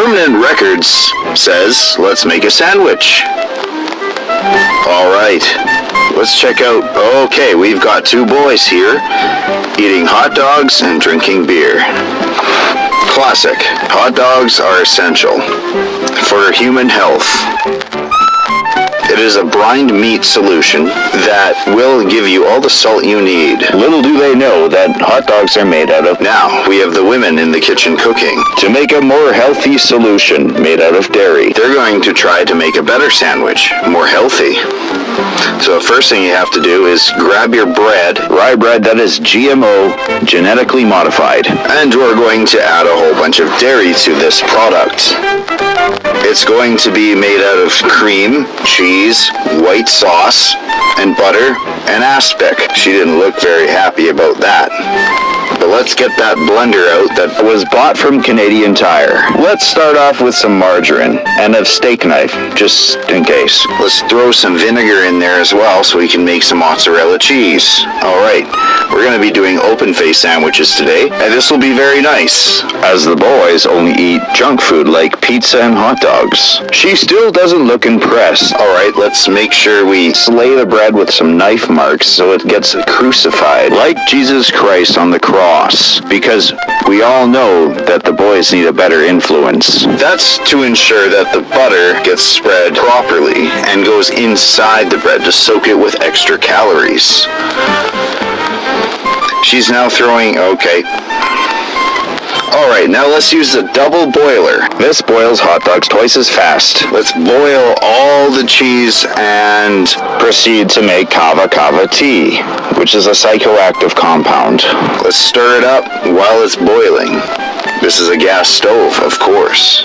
Permanent Records says, let's make a sandwich. All right, let's check out. Okay, we've got two boys here eating hot dogs and drinking beer. Classic. Hot dogs are essential for human health. It is a brined meat solution that will give you all the salt you need. Little do they know that hot dogs are made out of. Now, we have the women in the kitchen cooking. To make a more healthy solution made out of dairy. They're going to try to make a better sandwich, more healthy. So the first thing you have to do is grab your bread, Rye bread that is GMO, genetically modified. and we're going to add a whole bunch of dairy to this product. It's going to be made out of cream, cheese, white sauce, and butter, and aspic. She didn't look very happy about that. But let's get that blender out that Was bought from Canadian Tire. Let's start off with some margarine and a steak knife, just in case. Let's throw some vinegar in there as well so we can make some mozzarella cheese. Alright, we're going to be doing open face sandwiches today, and this will be very nice. As the boys only eat junk food like pizza and hot dogs. She still doesn't look impressed. Alright, let's make sure we Slay the bread with some knife marks so it gets crucified, like Jesus Christ on the cross, because we all know that the boys need a better influence. That's to ensure that the butter gets spread properly and goes inside the bread to soak it with extra calories. She's now throwing, okay. Alright, now let's use the double boiler. This boils hot dogs twice as fast. Let's boil all the cheese and Proceed to make kava kava tea, which is a psychoactive compound. let's stir it up while it's boiling. This is a gas stove, of course.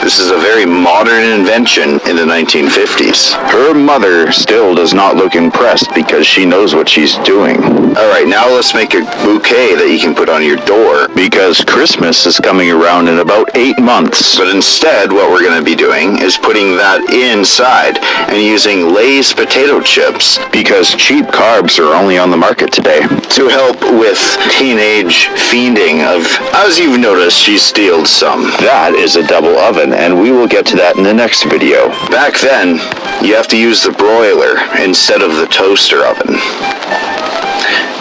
This is a very modern invention in the 1950s. Her mother still does not look impressed because she knows what she's doing. Alright, now let's make a bouquet that you can put on your door. Because Christmas is coming around in about 8 months. But instead, what we're going to be doing is putting that inside and using Lay's potato chips Because cheap carbs are only on the market today. to help with teenage fiending of, as you've noticed, she steals some. That is a double oven, and we will get to that in the next video. Back then, you have to use the broiler instead of the toaster oven.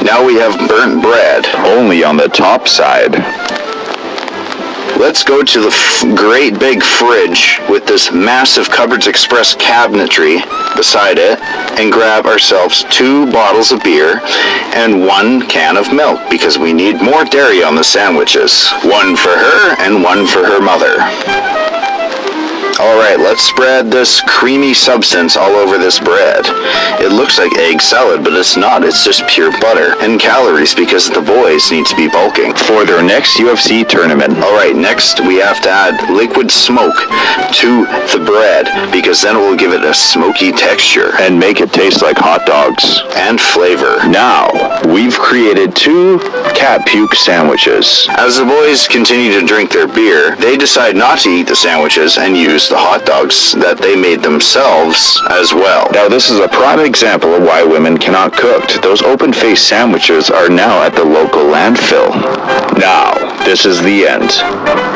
Now we have burnt bread. Only on the top side. Let's go to the great big fridge with this massive Cupboards Express cabinetry beside it and grab ourselves 2 bottles of beer and 1 can of milk because we need more dairy on the sandwiches. 1 for her and 1 for her mother. Alright, let's spread this creamy substance all over this bread. It looks like egg salad, but it's not. It's just pure butter and calories because the boys need to be bulking. For their next UFC tournament. Alright, next we have to add liquid smoke to the bread because then it will give it a smoky texture And make it taste like hot dogs. and flavor. Now, we've created 2 cat puke sandwiches. As the boys continue to drink their beer, they decide not to eat the sandwiches and use the hot dogs that they made themselves as well. Now, this is a prime example of why women cannot cook. Those open-faced sandwiches are now at the local landfill. Now, this is the end.